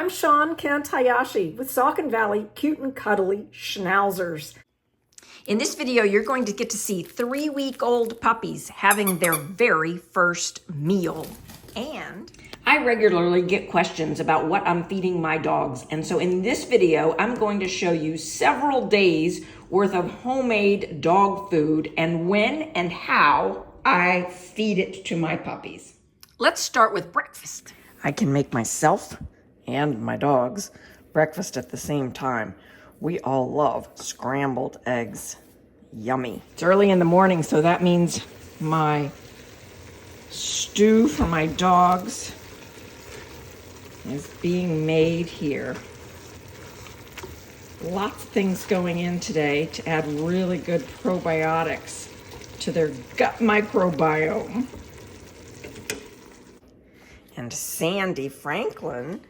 I'm Sean Kent Hayashi with Saucon Valley Cute and Cuddly Schnauzers. In this video, you're going to get to see 3-week-old puppies having their very first meal. And I regularly get questions about what I'm feeding my dogs. And so in this video, I'm going to show you several days worth of homemade dog food and when and how I feed it to my puppies. Let's start with breakfast. I can make myself and my dogs breakfast at the same time. We all love scrambled eggs. Yummy. It's early in the morning, so that means my stew for my dogs is being made here. Lots of things going in today to add really good probiotics to their gut microbiome. And Sandy Franklin,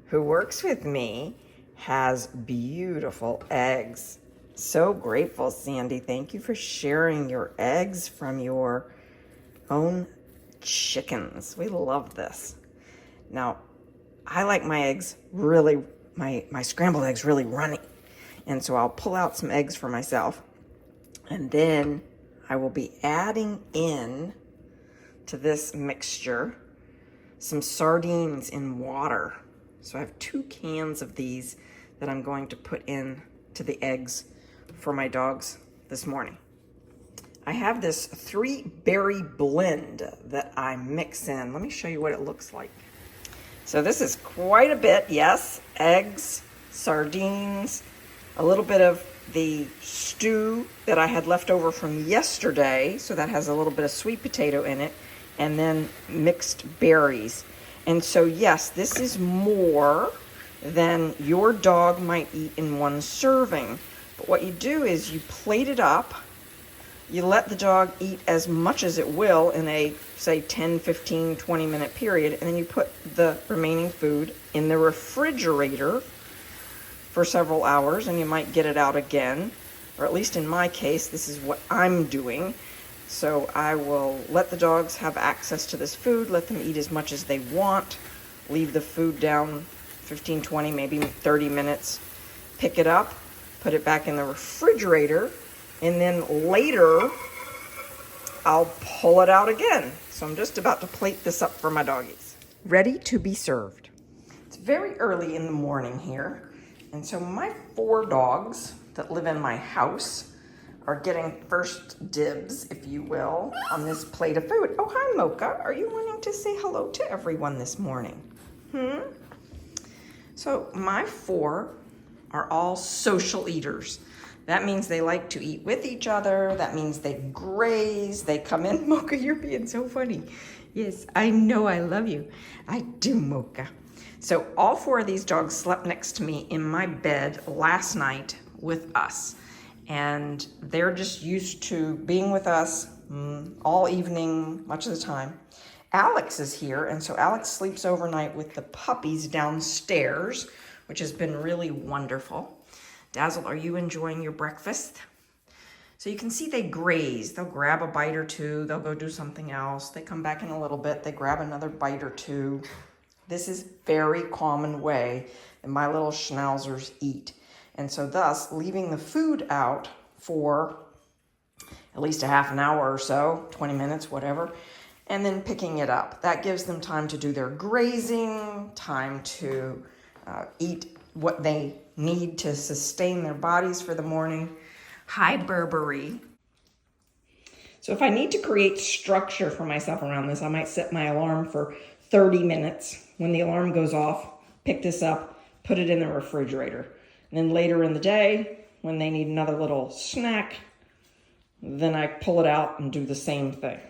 who works with me, has beautiful eggs. So grateful, Sandy. Thank you for sharing your eggs from your own chickens. We love this. Now, I like my eggs really, my scrambled eggs really runny. And so I'll pull out some eggs for myself. And then I will be adding in to this mixture some sardines in water. So I have 2 cans of these that I'm going to put in to the eggs for my dogs this morning. I have this 3-berry blend that I mix in. Let me show you what it looks like. So this is quite a bit, yes. Eggs, sardines, a little bit of the stew that I had left over from yesterday, so that has a little bit of sweet potato in it, and then mixed berries. And so yes, this is more than your dog might eat in one serving. But what you do is you plate it up, you let the dog eat as much as it will in a, say, 10, 15, 20-minute period, and then you put the remaining food in the refrigerator for several hours, and you might get it out again, or at least in my case, this is what I'm doing. So I will let the dogs have access to this food, let them eat as much as they want, leave the food down 15, 20, maybe 30 minutes, pick it up, put it back in the refrigerator, and then later I'll pull it out again. So I'm just about to plate this up for my doggies. Ready to be served. It's very early in the morning here, and so my 4 dogs that live in my house are getting first dibs, if you will, on this plate of food. Oh, hi, Mocha. Are you wanting to say hello to everyone this morning? So my 4 are all social eaters. That means they like to eat with each other. That means they graze. They come in. Mocha, you're being so funny. Yes, I know I love you. I do, Mocha. So all 4 of these dogs slept next to me in my bed last night with us. And they're just used to being with us all evening, much of the time. Alex is here, and so Alex sleeps overnight with the puppies downstairs, which has been really wonderful. Dazzle, are you enjoying your breakfast? So you can see they graze. They'll grab a bite or 2. They'll go do something else. They come back in a little bit. They grab another bite or 2. This is very common way that my little schnauzers eat. And so thus, leaving the food out for at least a half an hour or so, 20 minutes, whatever, and then picking it up. That gives them time to do their grazing, time to eat what they need to sustain their bodies for the morning. Hi, Burberry. So if I need to create structure for myself around this, I might set my alarm for 30 minutes. When the alarm goes off, pick this up, put it in the refrigerator. And then later in the day, when they need another little snack, then I pull it out and do the same thing.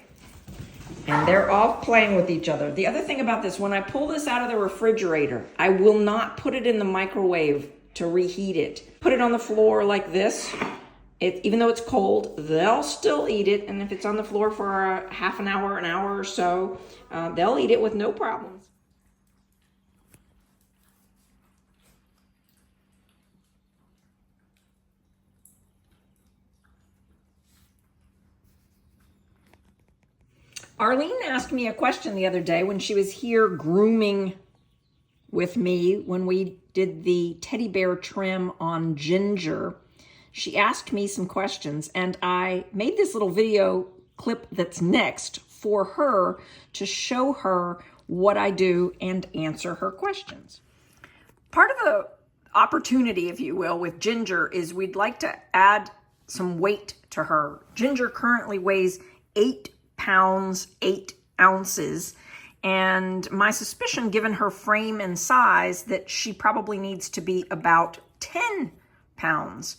And they're off playing with each other. The other thing about this, when I pull this out of the refrigerator, I will not put it in the microwave to reheat it. Put it on the floor like this. Even though it's cold, they'll still eat it. And if it's on the floor for a half an hour or so, they'll eat it with no problems. Arlene asked me a question the other day when she was here grooming with me when we did the Teddybear trim on Ginger. She asked me some questions, and I made this little video clip that's next for her to show her what I do and answer her questions. Part of the opportunity, if you will, with Ginger is we'd like to add some weight to her. Ginger currently weighs 8 pounds, 8 ounces. And my suspicion, given her frame and size, that she probably needs to be about 10 pounds.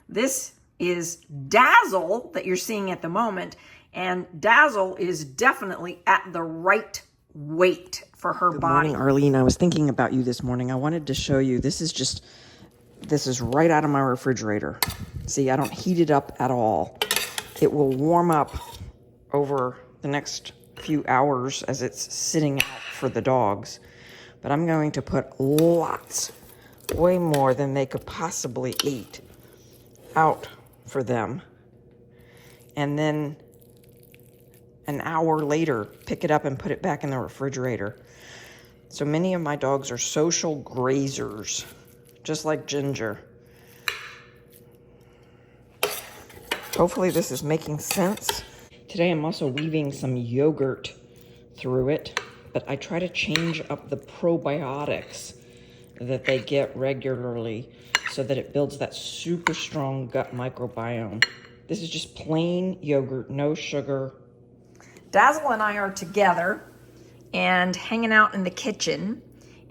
This is Dazzle that you're seeing at the moment. And Dazzle is definitely at the right weight for her body. Good morning, Arlene. I was thinking about you this morning. I wanted to show you, this is right out of my refrigerator. See, I don't heat it up at all. It will warm up over the next few hours as it's sitting out for the dogs. But I'm going to put lots, way more than they could possibly eat, out for them. And then an hour later, pick it up and put it back in the refrigerator. So many of my dogs are social grazers, just like Ginger. Hopefully this is making sense. Today I'm also weaving some yogurt through it, but I try to change up the probiotics that they get regularly so that it builds that super strong gut microbiome. This is just plain yogurt, no sugar. Dazzle and I are together and hanging out in the kitchen.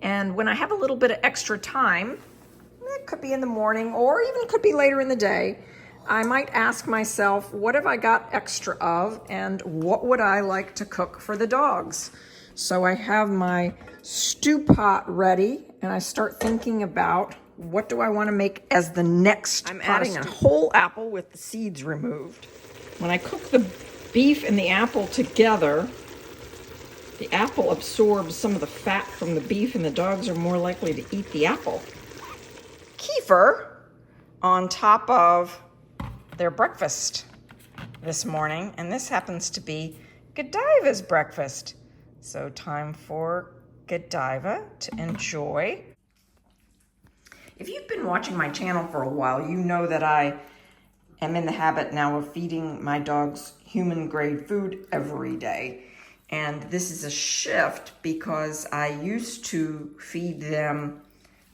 And when I have a little bit of extra time, it could be in the morning or even could be later in the day, I might ask myself, what have I got extra of and what would I like to cook for the dogs? So I have my stew pot ready and I start thinking about what do I want to make as the next I'm adding a whole apple with the seeds removed. When I cook the beef and the apple together, the apple absorbs some of the fat from the beef and the dogs are more likely to eat the apple. Kefir on top of their breakfast this morning, and this happens to be Godiva's breakfast. So time for Godiva to enjoy. If you've been watching my channel for a while, you know that I am in the habit now of feeding my dogs human grade food every day. And this is a shift because I used to feed them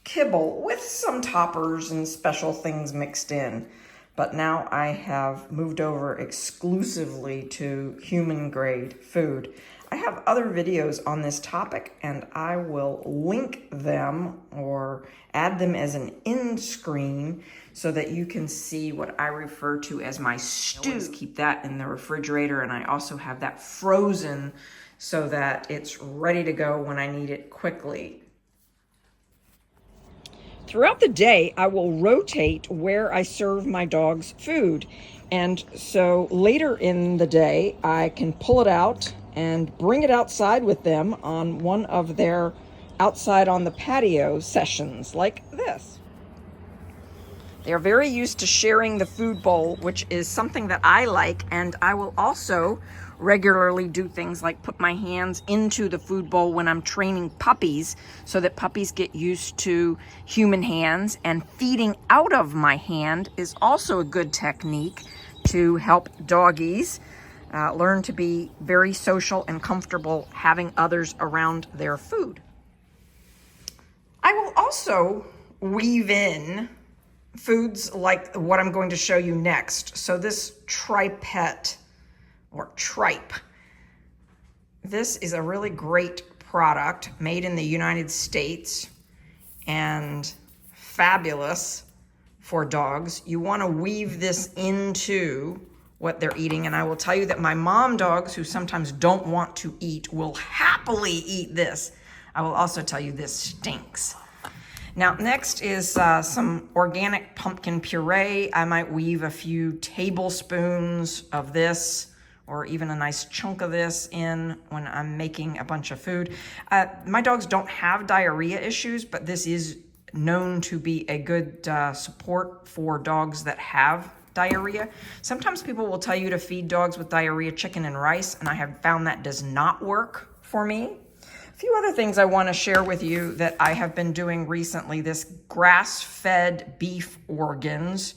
kibble with some toppers and special things mixed in. But now I have moved over exclusively to human grade food. I have other videos on this topic and I will link them or add them as an end screen so that you can see what I refer to as my stew. I always keep that in the refrigerator, and I also have that frozen so that it's ready to go when I need it quickly. Throughout the day, I will rotate where I serve my dogs food. And so later in the day, I can pull it out and bring it outside with them on one of their outside on the patio sessions like this. They're very used to sharing the food bowl, which is something that I like, and I will also regularly do things like put my hands into the food bowl when I'm training puppies so that puppies get used to human hands, and feeding out of my hand is also a good technique to help doggies learn to be very social and comfortable having others around their food. I will also weave in foods like what I'm going to show you next. So this tripet or tripe, this is a really great product made in the United States and fabulous for dogs. You want to weave this into what they're eating, and I will tell you that my mom dogs, who sometimes don't want to eat, will happily eat this. I will also tell you this stinks. Now, next is some organic pumpkin puree. I might weave a few tablespoons of this or even a nice chunk of this in when I'm making a bunch of food. My dogs don't have diarrhea issues, but this is known to be a good support for dogs that have diarrhea. Sometimes people will tell you to feed dogs with diarrhea chicken and rice, and I have found that does not work for me. A few other things I want to share with you that I have been doing recently. This grass-fed beef organs,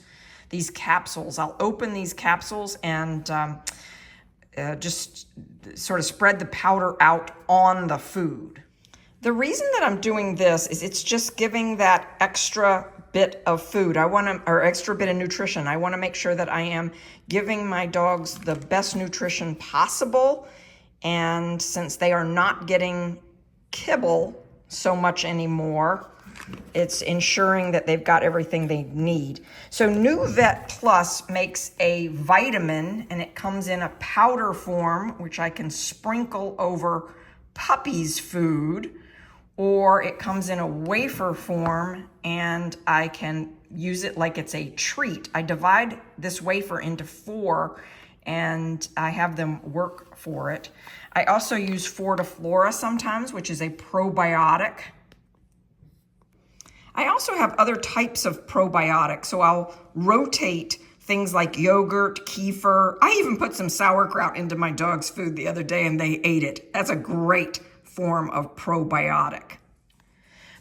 these capsules. I'll open these capsules and just sort of spread the powder out on the food. The reason that I'm doing this is it's just giving that extra bit of food. Or extra bit of nutrition. I want to make sure that I am giving my dogs the best nutrition possible. And since they are not getting kibble so much anymore, it's ensuring that they've got everything they need. So New Vet Plus makes a vitamin, and it comes in a powder form, which I can sprinkle over puppies' food, or it comes in a wafer form and I can use it like it's a treat. I divide this wafer into 4 and I have them work for it. I also use Fortiflora sometimes, which is a probiotic. I also have other types of probiotics, so I'll rotate things like yogurt, kefir. I even put some sauerkraut into my dog's food the other day and they ate it. That's a great form of probiotic.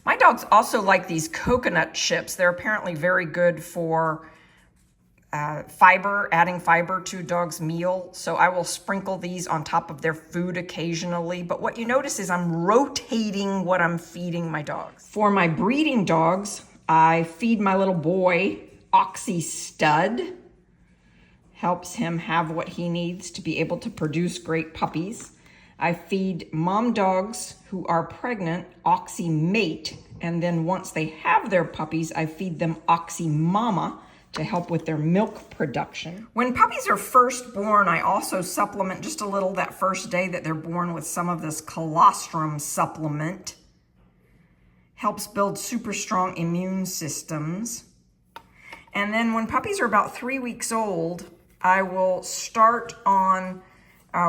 My dogs also like these coconut chips. They're apparently very good for fiber, adding fiber to dog's meal. So I will sprinkle these on top of their food occasionally. But what you notice is I'm rotating what I'm feeding my dogs. For my breeding dogs, I feed my little boy Oxy Stud. Helps him have what he needs to be able to produce great puppies. I feed mom dogs who are pregnant Oxy Mate, and then once they have their puppies, I feed them Oxy Mama to help with their milk production. When puppies are first born, I also supplement just a little that first day that they're born with some of this colostrum supplement. Helps build super strong immune systems. And then when puppies are about 3 weeks old, I will start on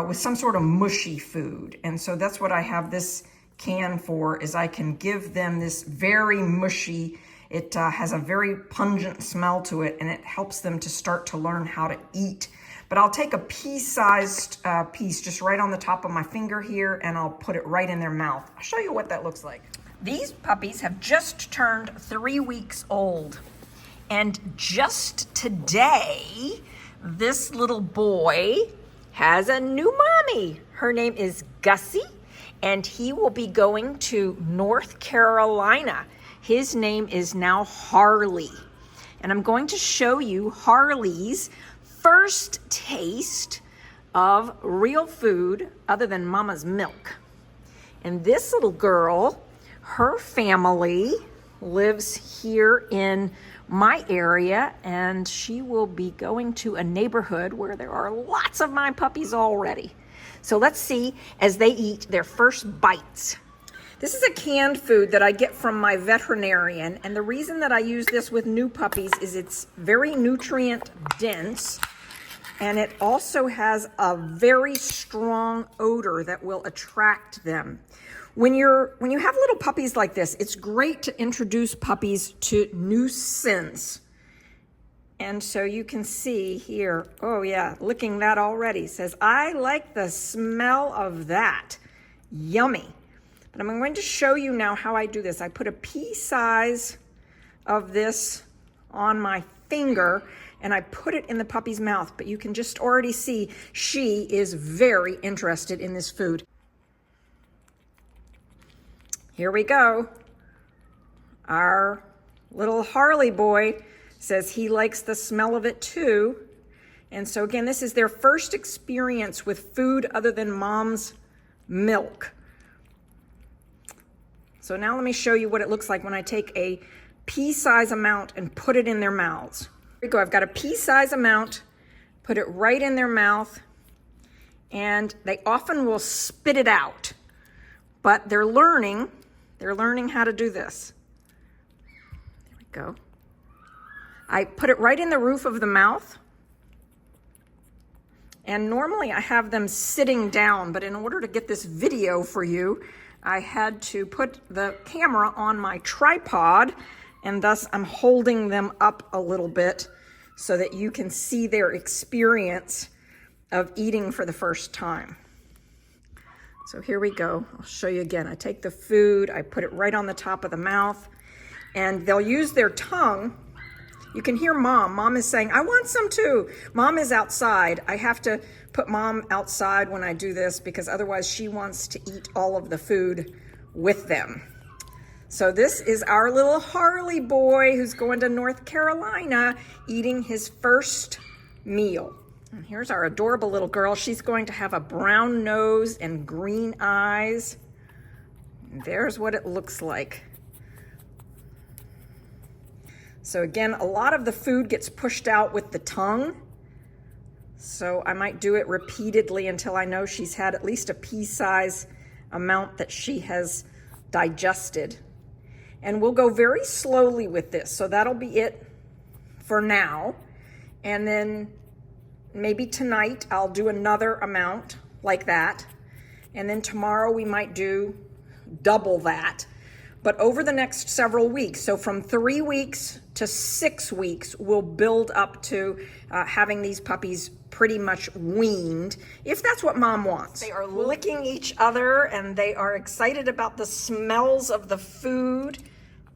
with some sort of mushy food. And so that's what I have this can for, is I can give them this very mushy, it has a very pungent smell to it, and it helps them to start to learn how to eat. But I'll take a pea-sized piece just right on the top of my finger here, and I'll put it right in their mouth. I'll show you what that looks like. These puppies have just turned 3 weeks old. And just today, this little boy has a new mommy. Her name is Gussie, and he will be going to North Carolina. His name is now Harley. And I'm going to show you Harley's first taste of real food other than mama's milk. And this little girl, her family lives here in my area, and she will be going to a neighborhood where there are lots of my puppies already. So let's see as they eat their first bites. This is a canned food that I get from my veterinarian, and the reason that I use this with new puppies is it's very nutrient dense, and it also has a very strong odor that will attract them. When you have little puppies like this, it's great to introduce puppies to new scents. And so you can see here, oh yeah, licking that already, says, I like the smell of that. Yummy. But I'm going to show you now how I do this. I put a pea size of this on my finger and I put it in the puppy's mouth, but you can just already see she is very interested in this food. Here we go. Our little Harley boy says he likes the smell of it too. And so again, this is their first experience with food other than mom's milk. So now let me show you what it looks like when I take a pea-size amount and put it in their mouths. Here we go. I've got a pea-size amount, put it right in their mouth, and they often will spit it out. But they're learning how to do this. There we go. I put it right in the roof of the mouth. And normally I have them sitting down, but in order to get this video for you, I had to put the camera on my tripod, and thus I'm holding them up a little bit so that you can see their experience of eating for the first time. So here we go. I'll show you again. I take the food, I put it right on the top of the mouth, and they'll use their tongue. You can hear Mom. Mom is saying, I want some too. Mom is outside. I have to put Mom outside when I do this because otherwise she wants to eat all of the food with them. So this is our little Harley boy who's going to North Carolina eating his first meal. And here's our adorable little girl. She's going to have a brown nose and green eyes. And there's what it looks like. So again, a lot of the food gets pushed out with the tongue. So I might do it repeatedly until I know she's had at least a pea-size amount that she has digested. And we'll go very slowly with this. So that'll be it for now. And then maybe tonight I'll do another amount like that. And then tomorrow we might do double that. But over the next several weeks, so from 3 weeks to 6 weeks, we'll build up to having these puppies pretty much weaned, if that's what Mom wants. They are licking each other and they are excited about the smells of the food.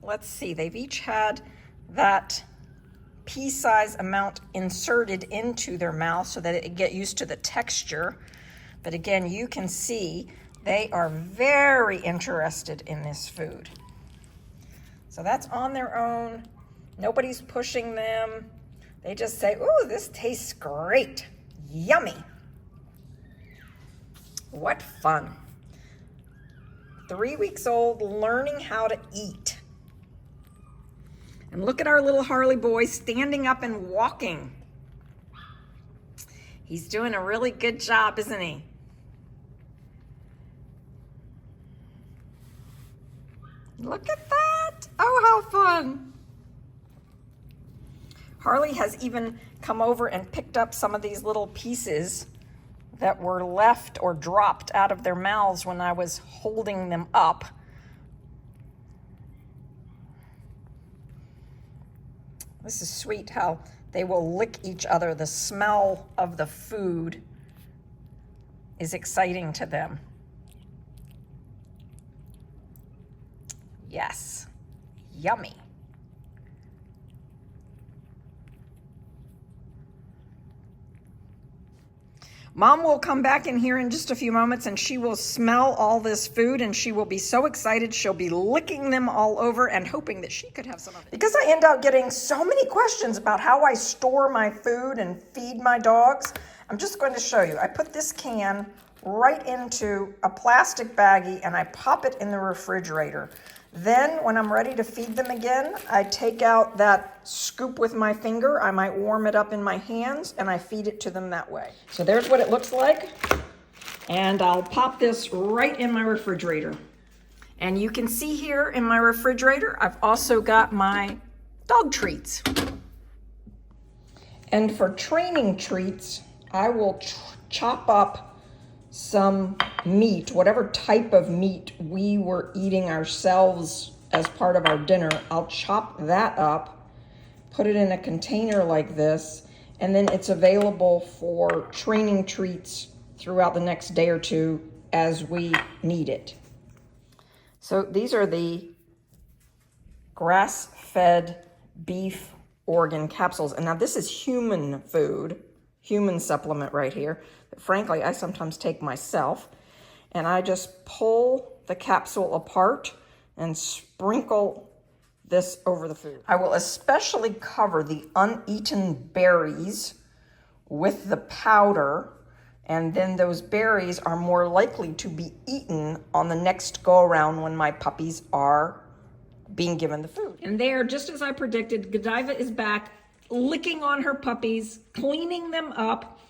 Let's see, they've each had that pea-size amount inserted into their mouth so that it get used to the texture. But again, you can see they are very interested in this food. So that's on their own. Nobody's pushing them. They just say, ooh, this tastes great. Yummy. What fun. 3 weeks old, learning how to eat. And look at our little Harley boy standing up and walking. He's doing a really good job, isn't he? Look at that. Oh, how fun. Harley has even come over and picked up some of these little pieces that were left or dropped out of their mouths when I was holding them up. This is sweet how they will lick each other. The smell of the food is exciting to them. Yes, yummy. Mom will come back in here in just a few moments and she will smell all this food and she will be so excited. She'll be licking them all over and hoping that she could have some of it. Because I end up getting so many questions about how I store my food and feed my dogs, I'm just going to show you. I put this can right into a plastic baggie and I pop it in the refrigerator. Then when I'm ready to feed them again, I take out that scoop with my finger. I might warm it up in my hands and I feed it to them that way. So there's what it looks like. And I'll pop this right in my refrigerator. And you can see here in my refrigerator, I've also got my dog treats. And for training treats, I will chop up some meat, whatever type of meat we were eating ourselves as part of our dinner. I'll chop that up, put it in a container like this, and then it's available for training treats throughout the next day or two as we need it. So these are the grass-fed beef organ capsules. And now this is human food, human supplement right here. But frankly, I sometimes take myself. And I just pull the capsule apart and sprinkle this over the food. I will especially cover the uneaten berries with the powder, and then those berries are more likely to be eaten on the next go around when my puppies are being given the food. And there, just as I predicted, Godiva is back, licking on her puppies, cleaning them up,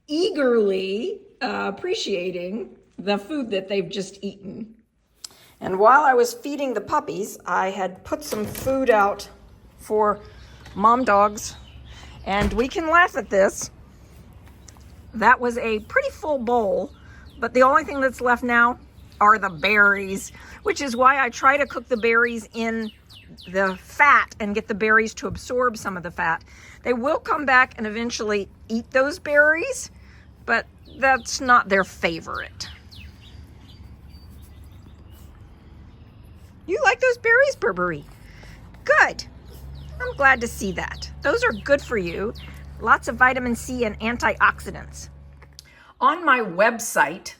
eagerly appreciating the food that they've just eaten. And while I was feeding the puppies, I had put some food out for mom dogs, and we can laugh at this. That was a pretty full bowl, but the only thing that's left now are the berries, which is why I try to cook the berries in the fat and get the berries to absorb some of the fat. They will come back and eventually eat those berries, but that's not their favorite. You like those berries, Burberry? Good. I'm glad to see that. Those are good for you. Lots of vitamin C and antioxidants. On my website,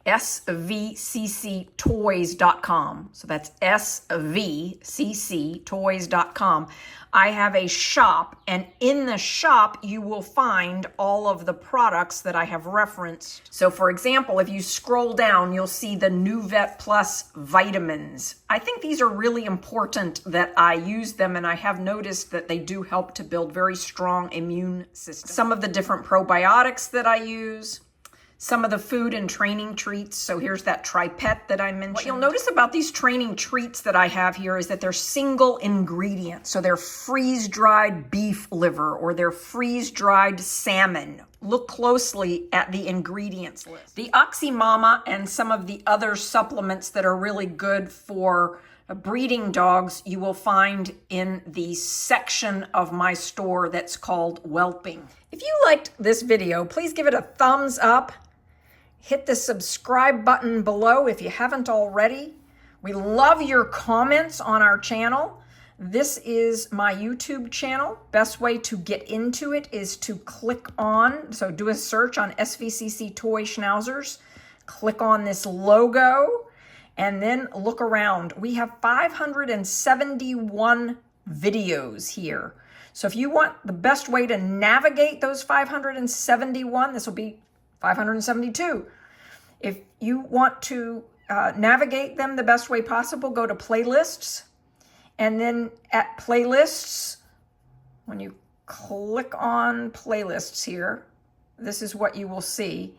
SVCCtoys.com, so that's SVCCtoys.com, I have a shop, and in the shop you will find all of the products that I have referenced. So for example, if you scroll down, you'll see the NuVet Plus vitamins. I think these are really important that I use them, and I have noticed that they do help to build very strong immune systems. Some of the different probiotics that I use, some of the food and training treats. So here's that Tri-Pet that I mentioned. What you'll notice about these training treats that I have here is that they're single ingredient. So they're freeze-dried beef liver or they're freeze-dried salmon. Look closely at the ingredients list. The Oxymama and some of the other supplements that are really good for breeding dogs, you will find in the section of my store that's called Whelping. If you liked this video, please give it a thumbs up. Hit the subscribe button below if you haven't already. We love your comments on our channel. This is my YouTube channel. Best way to get into it is to click on, so do a search on SVCC Toy Schnauzers. Click on this logo and then look around. We have 571 videos here. So if you want the best way to navigate those 571, this will be 572. If you want to navigate them the best way possible, go to playlists. And then at playlists, when you click on playlists here, this is what you will see.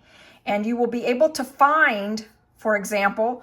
And you will be able to find, for example,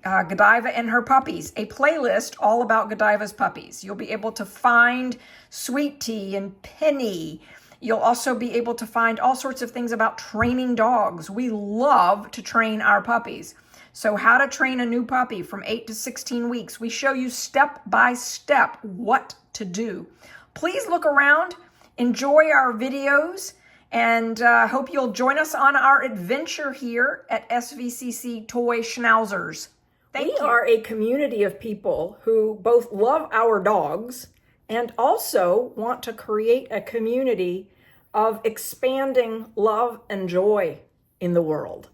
Godiva and her puppies, a playlist all about Godiva's puppies. You'll be able to find Sweet Tea and Penny. You'll also be able to find all sorts of things about training dogs. We love to train our puppies. So how to train a new puppy from 8 to 16 weeks. We show you step by step what to do. Please look around, enjoy our videos, and hope you'll join us on our adventure here at SVCC Toy Schnauzers. We are a community of people who both love our dogs and also want to create a community of expanding love and joy in the world.